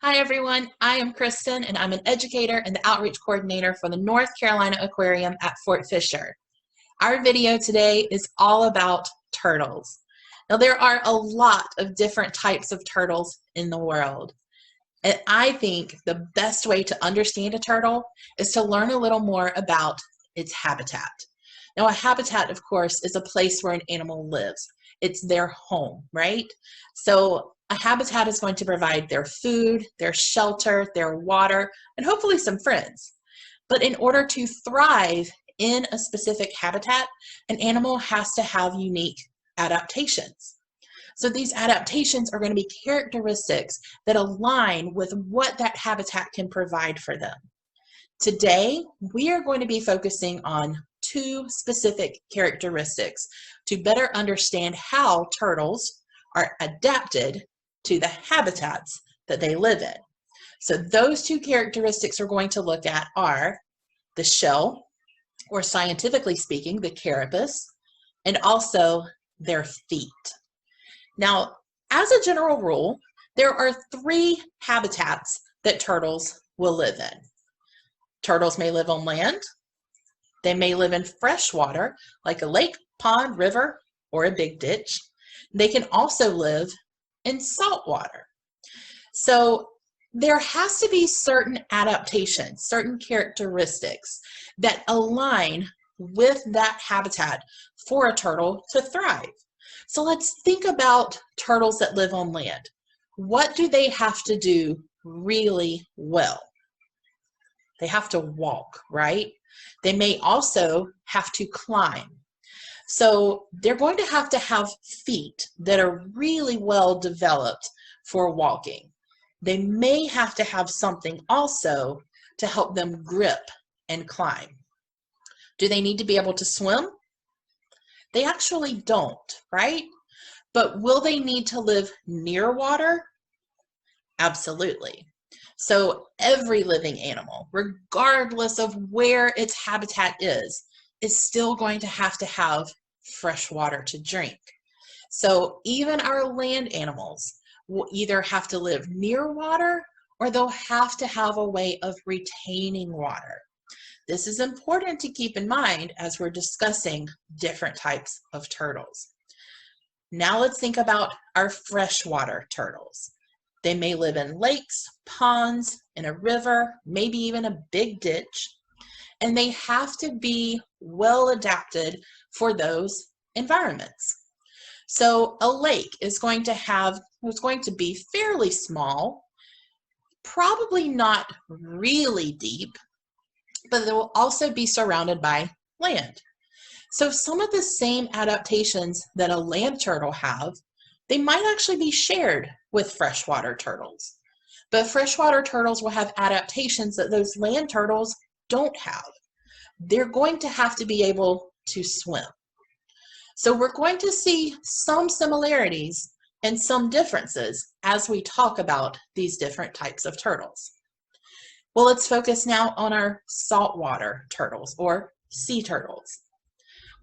Hi everyone, I am Kristen and I'm an educator and the outreach coordinator for the North Carolina Aquarium at Fort Fisher. Our video today is all about turtles. Now there are a lot of different types of turtles in the world. And I think the best way to understand a turtle is to learn a little more about its habitat. Now a habitat, of course, is a place where an animal lives. It's their home, right? So a habitat is going to provide their food, their shelter, their water, and hopefully some friends. But in order to thrive in a specific habitat, an animal has to have unique adaptations. So these adaptations are going to be characteristics that align with what that habitat can provide for them. Today, we are going to be focusing on two specific characteristics to better understand how turtles are adapted to the habitats that they live in. So those two characteristics we're going to look at are the shell, or scientifically speaking, the carapace, and also their feet. Now, as a general rule, there are three habitats that turtles will live in. Turtles may live on land. They may live in fresh water, like a lake, pond, river, or a big ditch. They can also live in salt water. So there has to be certain adaptations, certain characteristics that align with that habitat for a turtle to thrive. So let's think about turtles that live on land. What do they have to do really well? They have to walk, right? They may also have to climb. So they're going to have feet that are really well developed for walking. They may have to have something also to help them grip and climb. Do they need to be able to swim? They actually don't, right? But will they need to live near water? Absolutely. So every living animal, regardless of where its habitat is still going to have fresh water to drink. So even our land animals will either have to live near water or they'll have to have a way of retaining water. This is important to keep in mind as we're discussing different types of turtles. Now let's think about our freshwater turtles. They may live in lakes, ponds, in a river, maybe even a big ditch, and they have to be well adapted for those environments. So a lake is going to be fairly small, probably not really deep, but it will also be surrounded by land. So some of the same adaptations that a land turtle have, they might actually be shared with freshwater turtles. But freshwater turtles will have adaptations that those land turtles don't have. They're going to have to be able to swim. So we're going to see some similarities and some differences as we talk about these different types of turtles. Well, let's focus now on our saltwater turtles or sea turtles.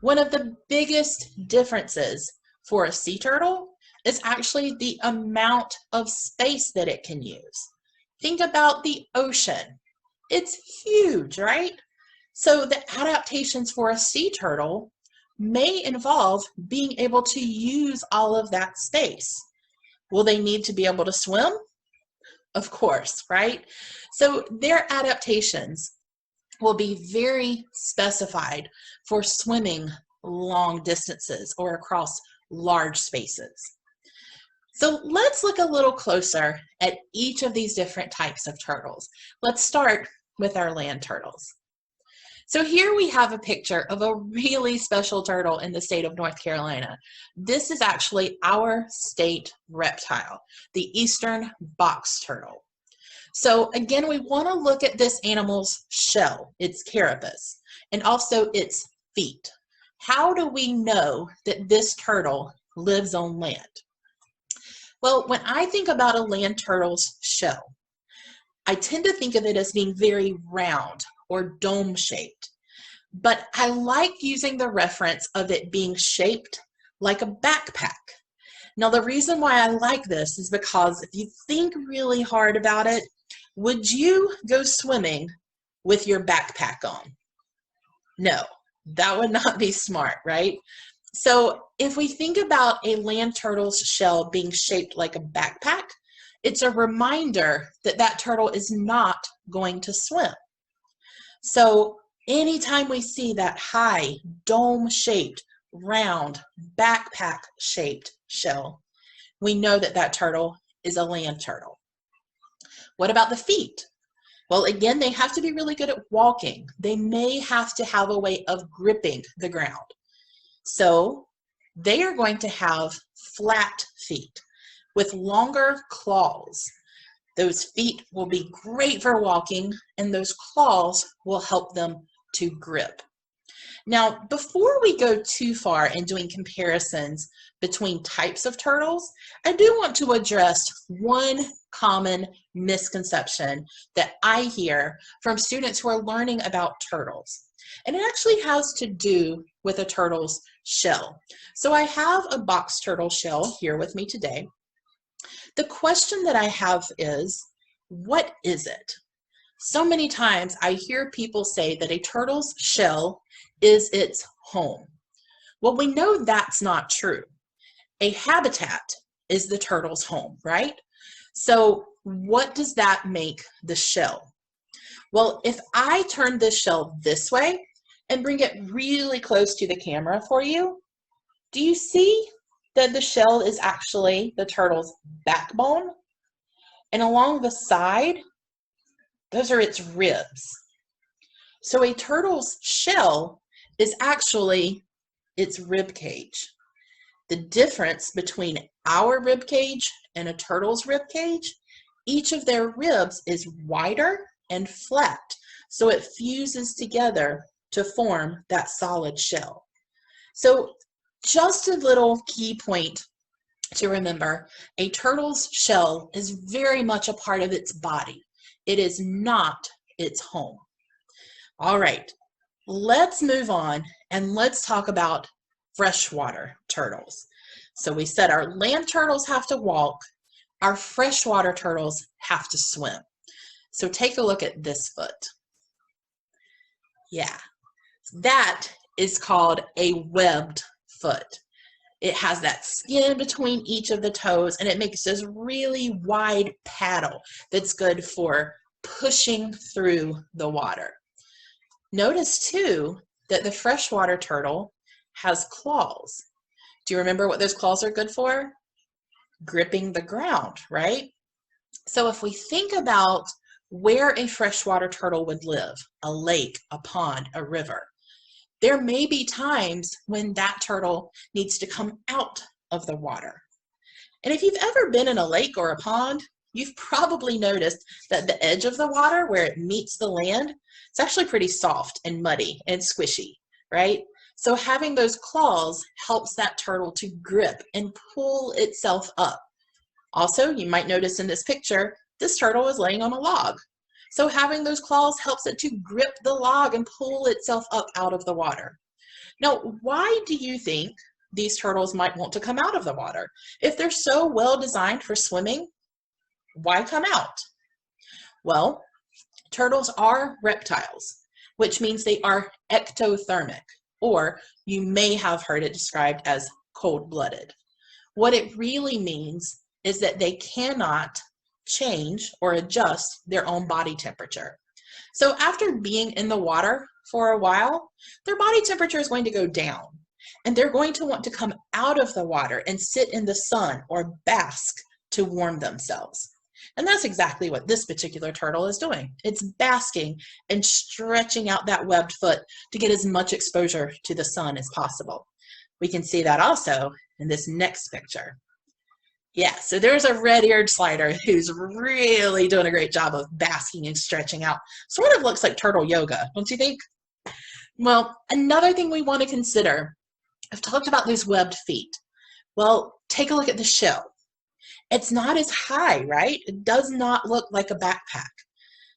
One of the biggest differences for a sea turtle is actually the amount of space that it can use. Think about the ocean. It's huge, right? So the adaptations for a sea turtle may involve being able to use all of that space. Will they need to be able to swim? Of course, right? So their adaptations will be very specified for swimming long distances or across large spaces. So let's look a little closer at each of these different types of turtles. Let's start with our land turtles. So here we have a picture of a really special turtle in the state of North Carolina. This is actually our state reptile, the eastern box turtle. So again, we want to look at this animal's shell, its carapace, and also its feet. How do we know that this turtle lives on land? Well, when I think about a land turtle's shell, I tend to think of it as being very round or dome-shaped, but I like using the reference of it being shaped like a backpack. Now, the reason why I like this is because if you think really hard about it, would you go swimming with your backpack on? No, that would not be smart, right? So if we think about a land turtle's shell being shaped like a backpack, it's a reminder that that turtle is not going to swim. So anytime we see that high, dome-shaped, round, backpack-shaped shell, we know that that turtle is a land turtle. What about the feet? Well, again, they have to be really good at walking. They may have to have a way of gripping the ground. So they are going to have flat feet with longer claws. Those feet will be great for walking, and those claws will help them to grip. Now, before we go too far in doing comparisons between types of turtles, I do want to address one common misconception that I hear from students who are learning about turtles. And it actually has to do with a turtle's shell. So I have a box turtle shell here with me today. The question that I have is, what is it? So many times I hear people say that a turtle's shell is its home. Well, we know that's not true. A habitat is the turtle's home, right? So what does that make the shell? Well, if I turn this shell this way and bring it really close to the camera for you, do you see that the shell is actually the turtle's backbone? And along the side, those are its ribs. So a turtle's shell is actually its rib cage. The difference between our rib cage and a turtle's rib cage, each of their ribs is wider and flat, so it fuses together to form that solid shell. So just a little key point to remember, a turtle's shell is very much a part of its body. It is not its home. All right, let's move on and let's talk about freshwater turtles. So we said our land turtles have to walk, our freshwater turtles have to swim. So take a look at this foot. Yeah, that is called a webbed foot. It has that skin between each of the toes, and it makes this really wide paddle that's good for pushing through the water. Notice too that the freshwater turtle has claws. Do you remember what those claws are good for? Gripping the ground, right? So if we think about where a freshwater turtle would live, a lake, a pond, a river, there may be times when that turtle needs to come out of the water. And if you've ever been in a lake or a pond, you've probably noticed that the edge of the water where it meets the land, it's actually pretty soft and muddy and squishy, right? So having those claws helps that turtle to grip and pull itself up. Also, you might notice in this picture, this turtle is laying on a log. So having those claws helps it to grip the log and pull itself up out of the water. Now, why do you think these turtles might want to come out of the water? If they're so well designed for swimming, why come out? Well, turtles are reptiles, which means they are ectothermic, or you may have heard it described as cold-blooded. What it really means is that they cannot change or adjust their own body temperature. So after being in the water for a while, their body temperature is going to go down, and they're going to want to come out of the water and sit in the sun or bask to warm themselves. And that's exactly what this particular turtle is doing. It's basking and stretching out that webbed foot to get as much exposure to the sun as possible. We can see that also in this next picture. Yeah, so there's a red-eared slider who's really doing a great job of basking and stretching out. Sort of looks like turtle yoga, don't you think? Well, another thing we want to consider, I've talked about those webbed feet. Well, take a look at the shell. It's not as high, right? It does not look like a backpack.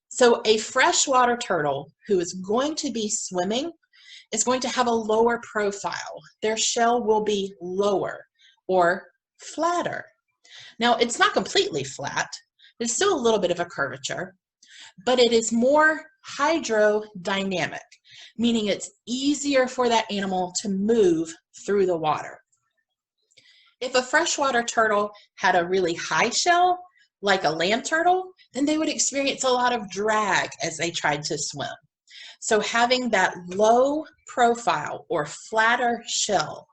So a freshwater turtle who is going to be swimming is going to have a lower profile. Their shell will be lower, or flatter. Now, it's not completely flat. There's still a little bit of a curvature, but it is more hydrodynamic, meaning it's easier for that animal to move through the water. If a freshwater turtle had a really high shell, like a land turtle, then they would experience a lot of drag as they tried to swim. So having that low profile or flatter shell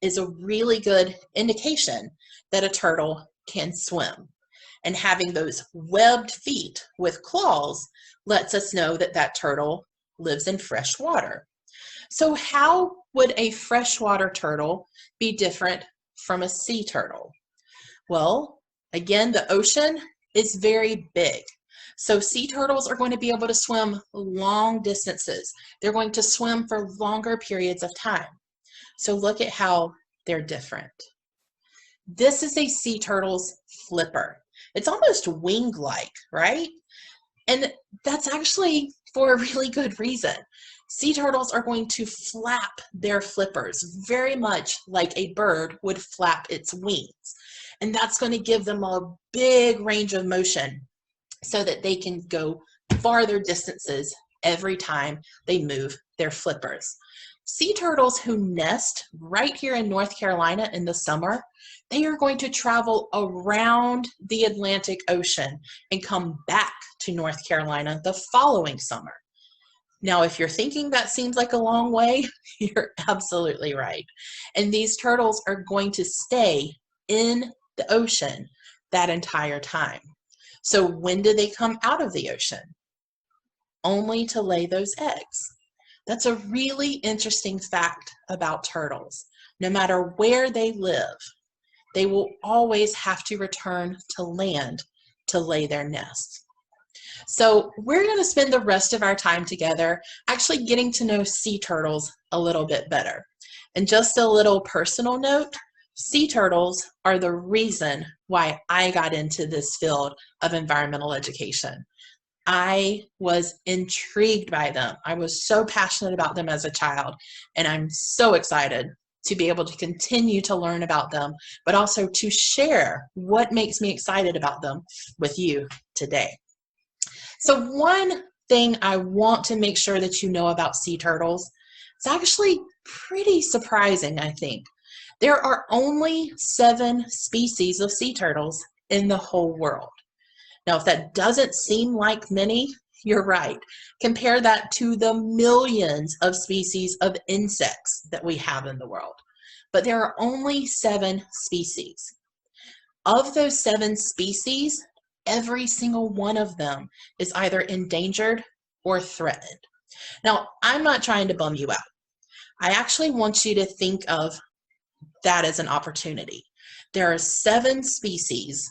is a really good indication that a turtle can swim. And having those webbed feet with claws lets us know that that turtle lives in fresh water. So how would a freshwater turtle be different from a sea turtle? Well, again, the ocean is very big. So sea turtles are going to be able to swim long distances. They're going to swim for longer periods of time. So look at how they're different. This is a sea turtle's flipper. It's almost wing-like, right? And that's actually for a really good reason. Sea turtles are going to flap their flippers very much like a bird would flap its wings. And that's going to give them a big range of motion so that they can go farther distances every time they move their flippers. Sea turtles who nest right here in North Carolina in the summer, they are going to travel around the Atlantic Ocean and come back to North Carolina the following summer. Now, if you're thinking that seems like a long way, you're absolutely right. And these turtles are going to stay in the ocean that entire time. So when do they come out of the ocean? Only to lay those eggs. That's a really interesting fact about turtles. No matter where they live, they will always have to return to land to lay their nests. So we're going to spend the rest of our time together actually getting to know sea turtles a little bit better. And just a little personal note, sea turtles are the reason why I got into this field of environmental education. I was intrigued by them. I was so passionate about them as a child, and I'm so excited to be able to continue to learn about them, but also to share what makes me excited about them with you today. So one thing I want to make sure that you know about sea turtles, it's actually pretty surprising, I think. There are only 7 species of sea turtles in the whole world. Now, if that doesn't seem like many, you're right. Compare that to the millions of species of insects that we have in the world. But there are only 7 species. Of those 7 species, every single one of them is either endangered or threatened. Now, I'm not trying to bum you out. I actually want you to think of that as an opportunity. There are 7 species.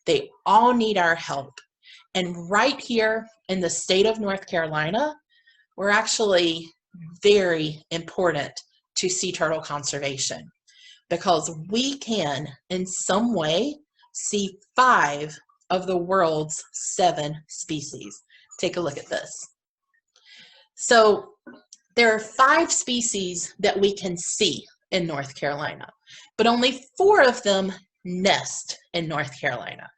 They all need our help. And right here in the state of North Carolina, we're actually very important to sea turtle conservation because we can, in some way, see 5 of the world's 7 species. Take a look at this. So there are 5 species that we can see in North Carolina, but only 4 of them nest in North Carolina.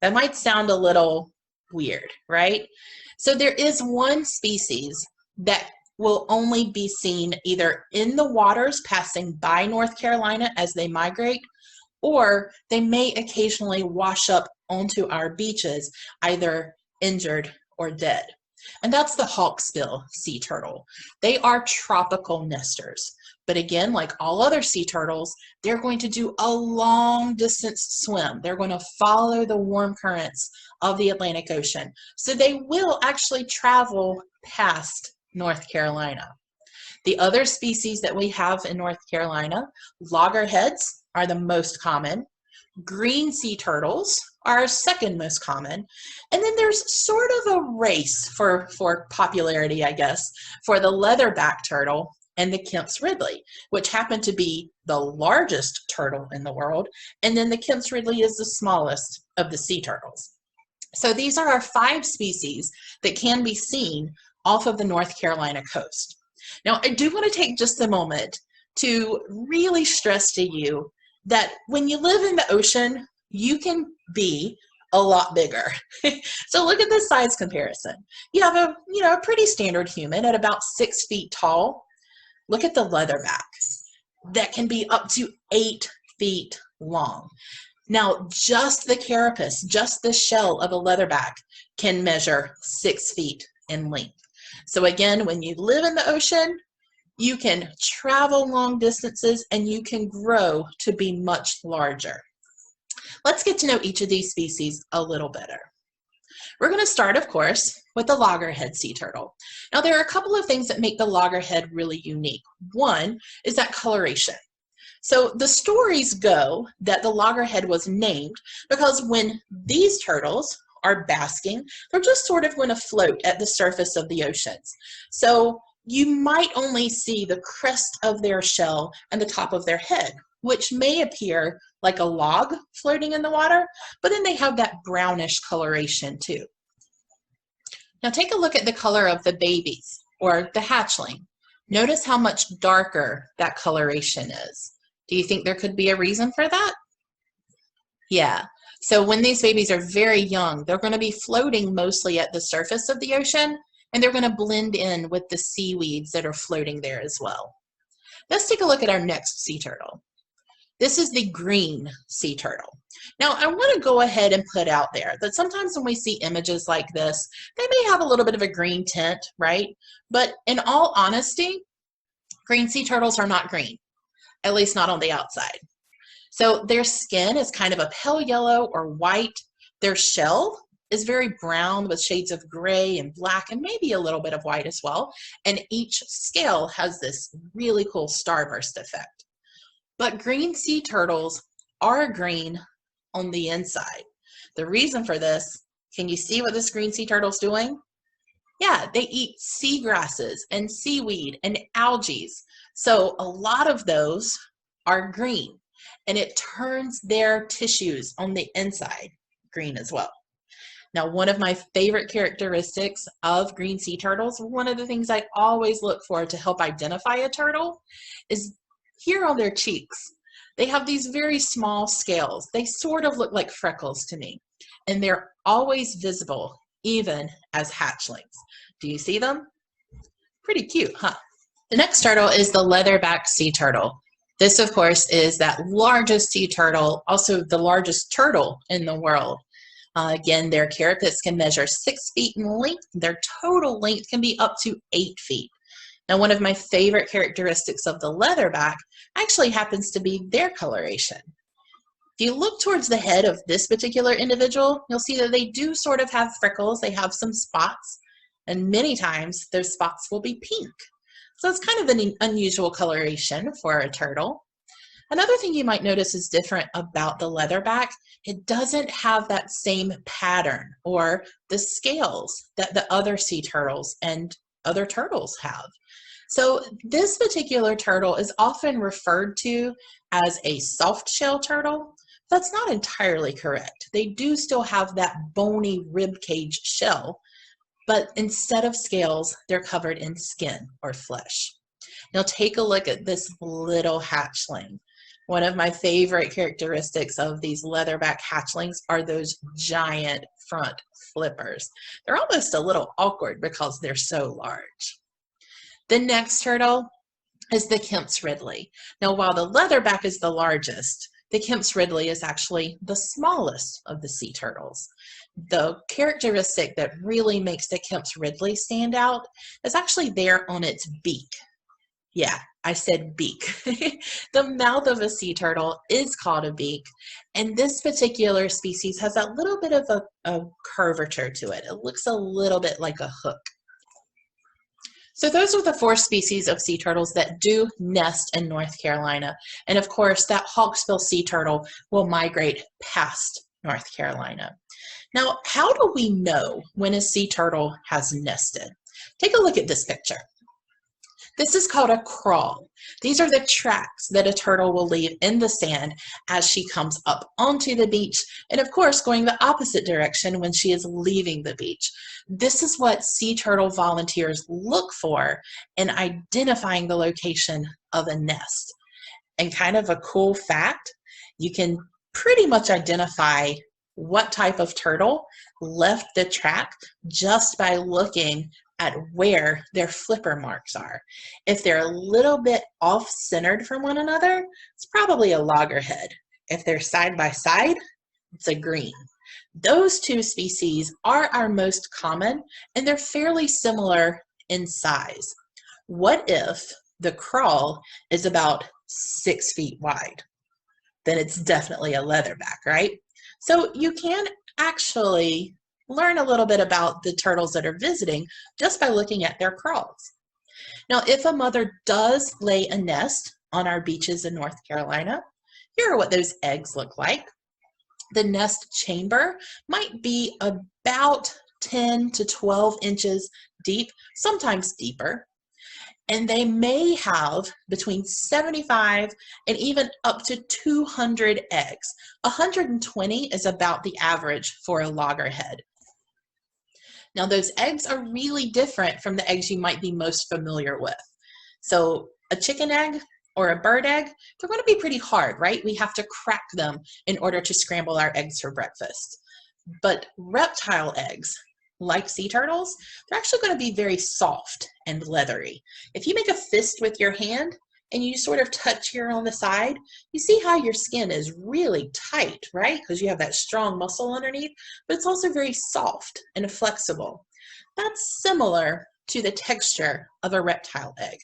That might sound a little weird, right? So there is one species that will only be seen either in the waters passing by North Carolina as they migrate, or they may occasionally wash up onto our beaches, either injured or dead. And that's the hawksbill sea turtle. They are tropical nesters. But again, like all other sea turtles, they're going to do a long distance swim. They're going to follow the warm currents of the Atlantic Ocean. So they will actually travel past North Carolina. The other species that we have in North Carolina, loggerheads are the most common. Green sea turtles are second most common. And then there's sort of a race for popularity, I guess, for the leatherback turtle and the Kemp's Ridley, which happen to be the largest turtle in the world. And then the Kemp's Ridley is the smallest of the sea turtles. So these are our 5 species that can be seen off of the North Carolina coast. Now, I do want to take just a moment to really stress to you that when you live in the ocean, you can be a lot bigger. So look at this size comparison. You have a pretty standard human at about 6 feet tall. Look at the leatherback that can be up to 8 feet long. Now, just the carapace, just the shell of a leatherback can measure 6 feet in length. So again, when you live in the ocean, you can travel long distances and you can grow to be much larger. Let's get to know each of these species a little better. We're going to start, of course, with the loggerhead sea turtle. Now, there are a couple of things that make the loggerhead really unique. One is that coloration. So the stories go that the loggerhead was named because when these turtles are basking, they're just sort of going to float at the surface of the oceans. So you might only see the crest of their shell and the top of their head, which may appear like a log floating in the water, but then they have that brownish coloration too. Now take a look at the color of the babies or the hatchling. Notice how much darker that coloration is. Do you think there could be a reason for that? Yeah. So when these babies are very young, they're going to be floating mostly at the surface of the ocean, and they're going to blend in with the seaweeds that are floating there as well. Let's take a look at our next sea turtle. This is the green sea turtle. Now, I want to go ahead and put out there that sometimes when we see images like this, they may have a little bit of a green tint, right? But in all honesty, green sea turtles are not green, at least not on the outside. So their skin is kind of a pale yellow or white. Their shell is very brown with shades of gray and black and maybe a little bit of white as well. And each scale has this really cool starburst effect. But green sea turtles are green on the inside. The reason for this, can you see what this green sea turtle's doing? Yeah, they eat seagrasses and seaweed and algae. So a lot of those are green, and it turns their tissues on the inside green as well. Now, one of my favorite characteristics of green sea turtles, one of the things I always look for to help identify a turtle, is here on their cheeks. They have these very small scales. They sort of look like freckles to me, and they're always visible, even as hatchlings. Do you see them? Pretty cute, huh? The next turtle is the leatherback sea turtle. This, of course, is that largest sea turtle, also the largest turtle in the world. Again, their carapace can measure 6 feet in length. Their total length can be up to 8 feet. Now, one of my favorite characteristics of the leatherback actually happens to be their coloration. If you look towards the head of this particular individual, you'll see that they do sort of have freckles. They have some spots, and many times those spots will be pink. So it's kind of an unusual coloration for a turtle. Another thing you might notice is different about the leatherback. It doesn't have that same pattern or the scales that the other sea turtles and other turtles have. So this particular turtle is often referred to as a soft shell turtle. That's not entirely correct. They do still have that bony rib cage shell, but instead of scales, they're covered in skin or flesh. Now take a look at this little hatchling. One of my favorite characteristics of these leatherback hatchlings are those giant front flippers. They're almost a little awkward because they're so large. The next turtle is the Kemp's Ridley. Now, while the leatherback is the largest, the Kemp's Ridley is actually the smallest of the sea turtles. The characteristic that really makes the Kemp's Ridley stand out is actually there on its beak. Yeah, I said beak. The mouth of a sea turtle is called a beak, and this particular species has that little bit of a curvature to it. It looks a little bit like a hook. So those are the 4 species of sea turtles that do nest in North Carolina. And of course, that hawksbill sea turtle will migrate past North Carolina. Now, how do we know when a sea turtle has nested? Take a look at this picture. This is called a crawl. These are the tracks that a turtle will leave in the sand as she comes up onto the beach, and of course going the opposite direction when she is leaving the beach. This is what sea turtle volunteers look for in identifying the location of a nest. And kind of a cool fact You can pretty much identify what type of turtle left the track just by looking at where their flipper marks are. If they're a little bit off-centered from one another, it's probably a loggerhead. If they're side by side, it's a green. Those two species are our most common, and they're fairly similar in size. What if the crawl is about 6 feet wide? Then it's definitely a leatherback, right? So you can actually learn a little bit about the turtles that are visiting just by looking at their crawls. Now, if a mother does lay a nest on our beaches in North Carolina, here are what those eggs look like. The nest chamber might be about 10 to 12 inches deep, sometimes deeper. And they may have between 75 and even up to 200 eggs. 120 is about the average for a loggerhead. Now, those eggs are really different from the eggs you might be most familiar with. So a chicken egg or a bird egg, they're going to be pretty hard, right? We have to crack them in order to scramble our eggs for breakfast. But reptile eggs, like sea turtles, they're actually going to be very soft and leathery. If you make a fist with your hand and you sort of touch here on the side, you see how your skin is really tight, right? Because you have that strong muscle underneath, but it's also very soft and flexible. That's similar to the texture of a reptile egg.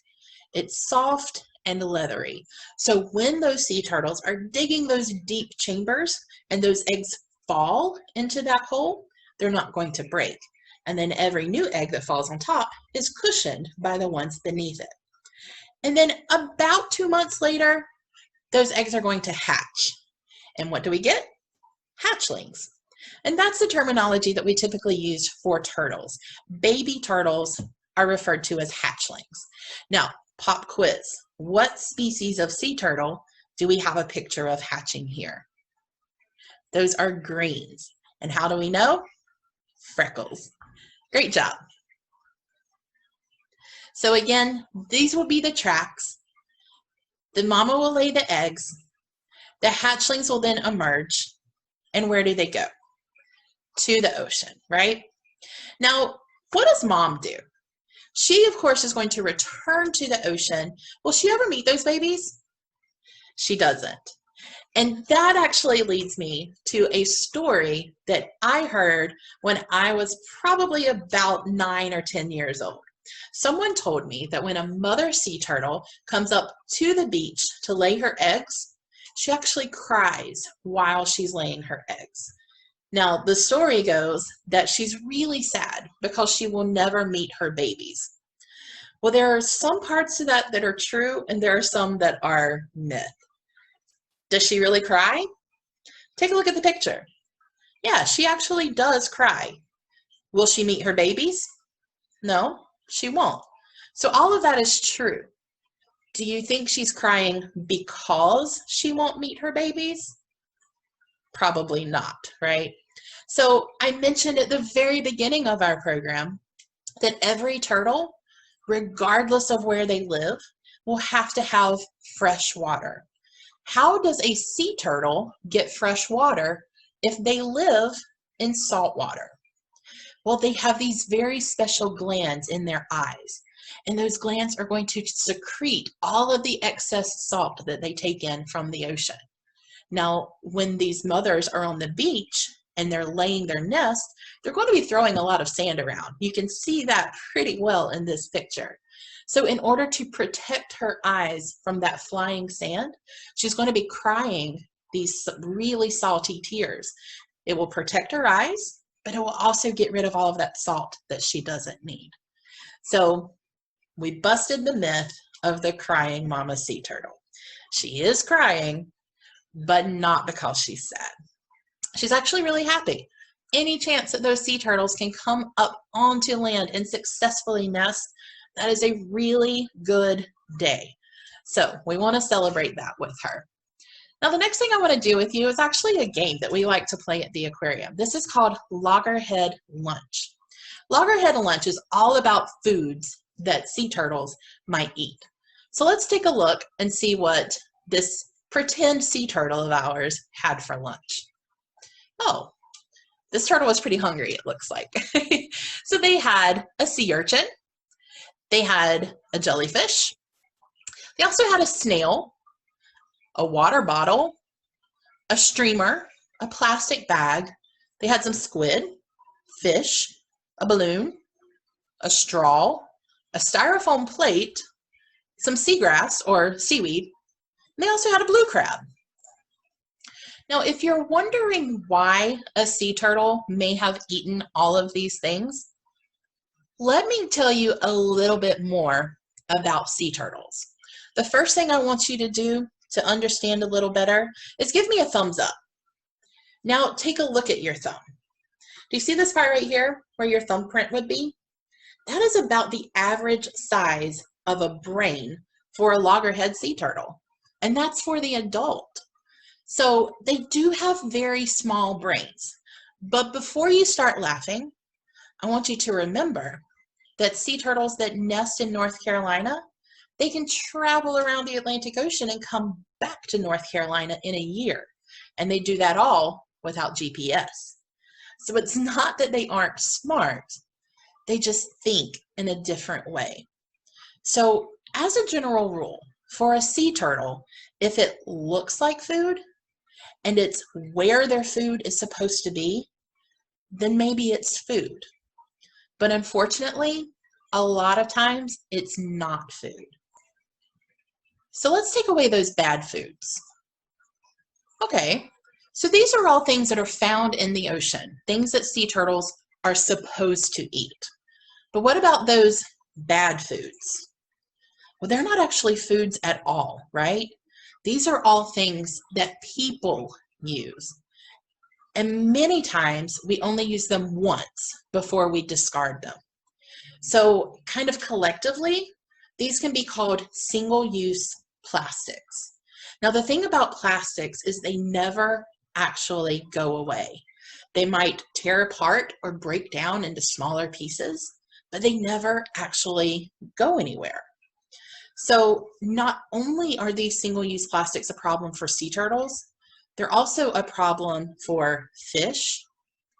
It's soft and leathery. So when those sea turtles are digging those deep chambers and those eggs fall into that hole, they're not going to break. And then every new egg that falls on top is cushioned by the ones beneath it. And then about 2 months later, those eggs are going to hatch. And what do we get? Hatchlings. And that's the terminology that we typically use for turtles. Baby turtles are referred to as hatchlings. Now, pop quiz. What species of sea turtle do we have a picture of hatching here? Those are greens. And how do we know? Freckles. Great job. So again, these will be the tracks. The mama will lay the eggs. The hatchlings will then emerge. And where do they go? To the ocean, right? Now, what does mom do? She, of course, is going to return to the ocean. Will she ever meet those babies? She doesn't. And that actually leads me to a story that I heard when I was probably about 9 or 10 years old. Someone told me that when a mother sea turtle comes up to the beach to lay her eggs, she actually cries while she's laying her eggs. Now, the story goes that she's really sad because she will never meet her babies. Well, there are some parts of that that are true, and there are some that are myth. Does she really cry? Take a look at the picture. Yeah, she actually does cry. Will she meet her babies? No, she won't. So all of that is true. Do you think she's crying because she won't meet her babies? Probably not, right? So I mentioned at the very beginning of our program that every turtle, regardless of where they live, will have to have fresh water. How does a sea turtle get fresh water if they live in salt water? Well, they have these very special glands in their eyes, and those glands are going to secrete all of the excess salt that they take in from the ocean. Now, when these mothers are on the beach and they're laying their nest, they're going to be throwing a lot of sand around. You can see that pretty well in this picture. So in order to protect her eyes from that flying sand, she's going to be crying these really salty tears. It will protect her eyes, but it will also get rid of all of that salt that she doesn't need. So we busted the myth of the crying mama sea turtle. She is crying, but not because she's sad. She's actually really happy. Any chance that those sea turtles can come up onto land and successfully nest, that is a really good day. So we want to celebrate that with her. Now, the next thing I want to do with you is actually a game that we like to play at the aquarium. This is called Loggerhead Lunch. Loggerhead Lunch is all about foods that sea turtles might eat. So let's take a look and see what this pretend sea turtle of ours had for lunch? Oh, this turtle was pretty hungry, it looks like. So they had a sea urchin, they had a jellyfish, they also had a snail, a water bottle, a streamer, a plastic bag, they had some squid, fish, a balloon, a straw, a styrofoam plate, some seagrass or seaweed, and they also had a blue crab. Now, if you're wondering why a sea turtle may have eaten all of these things, let me tell you a little bit more about sea turtles. The first thing I want you to do to understand a little better is give me a thumbs up. Now, take a look at your thumb. Do you see this part right here where your thumbprint would be? That is about the average size of a brain for a loggerhead sea turtle, and that's for the adult. So they do have very small brains. But before you start laughing, I want you to remember that sea turtles that nest in North Carolina, they can travel around the Atlantic Ocean and come back to North Carolina in a year. And they do that all without GPS. So it's not that they aren't smart, they just think in a different way. So as a general rule, for a sea turtle, if it looks like food and it's where their food is supposed to be, then maybe it's food. But unfortunately, a lot of times it's not food. So let's take away those bad foods. Okay, so these are all things that are found in the ocean, things that sea turtles are supposed to eat. But what about those bad foods? Well, they're not actually foods at all, right? These are all things that people use. And many times we only use them once before we discard them. So kind of collectively, these can be called single-use plastics. Now, the thing about plastics is they never actually go away. They might tear apart or break down into smaller pieces, but they never actually go anywhere. So not only are these single-use plastics a problem for sea turtles, they're also a problem for fish,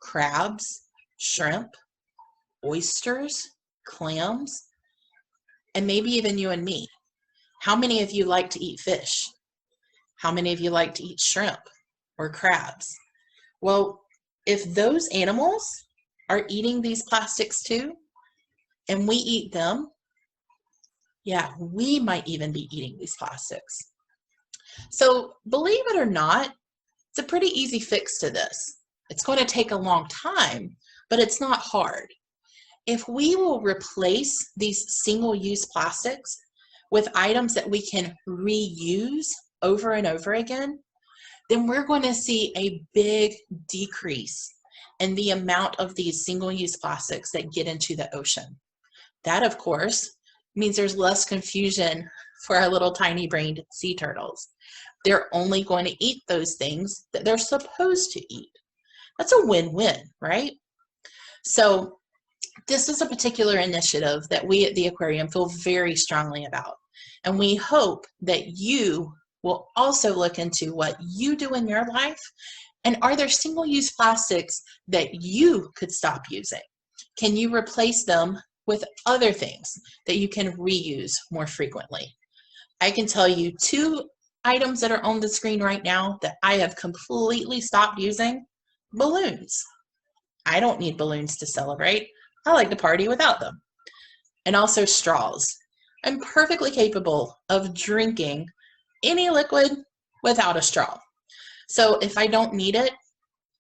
crabs, shrimp, oysters, clams, and maybe even you and me. How many of you like to eat fish? How many of you like to eat shrimp or crabs? Well, if those animals are eating these plastics too, and we eat them, yeah, we might even be eating these plastics. So believe it or not, it's a pretty easy fix to this. It's going to take a long time, but it's not hard. If we will replace these single-use plastics with items that we can reuse over and over again, then we're going to see a big decrease in the amount of these single-use plastics that get into the ocean. That, of course, means there's less confusion for our little tiny brained sea turtles. They're only going to eat those things that they're supposed to eat. That's a win-win, right? So this is a particular initiative that we at the aquarium feel very strongly about. And we hope that you will also look into what you do in your life, and are there single-use plastics that you could stop using? Can you replace them with other things that you can reuse more frequently? I can tell you 2 items that are on the screen right now that I have completely stopped using. Balloons. I don't need balloons to celebrate. I like to party without them. And also straws. I'm perfectly capable of drinking any liquid without a straw. So if I don't need it,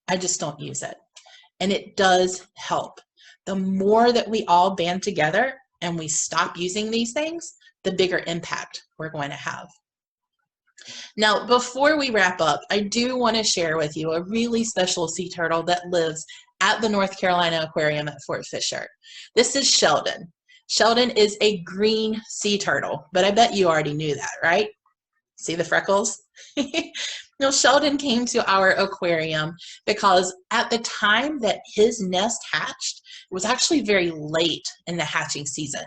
I just don't use it. And it does help. The more that we all band together and we stop using these things, the bigger impact we're going to have. Now, before we wrap up, I do want to share with you a really special sea turtle that lives at the North Carolina Aquarium at Fort Fisher. This is Sheldon. Sheldon is a green sea turtle, but I bet you already knew that, right? See the freckles? No, Sheldon came to our aquarium because at the time that his nest hatched, it was actually very late in the hatching season,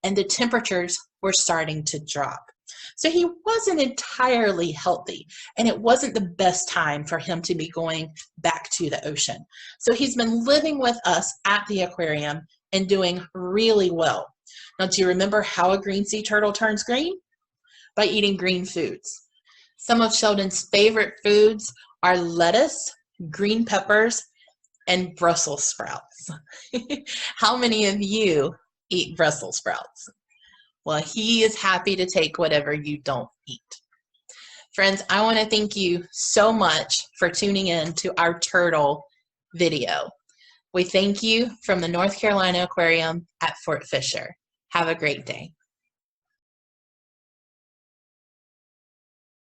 and the temperatures were starting to drop. So he wasn't entirely healthy, and it wasn't the best time for him to be going back to the ocean. So he's been living with us at the aquarium and doing really well. Now, do you remember how a green sea turtle turns green? By eating green foods. Some of Sheldon's favorite foods are lettuce, green peppers, and Brussels sprouts. How many of you eat Brussels sprouts? Well, he is happy to take whatever you don't eat. Friends, I want to thank you so much for tuning in to our turtle video. We thank you from the North Carolina Aquarium at Fort Fisher. Have a great day.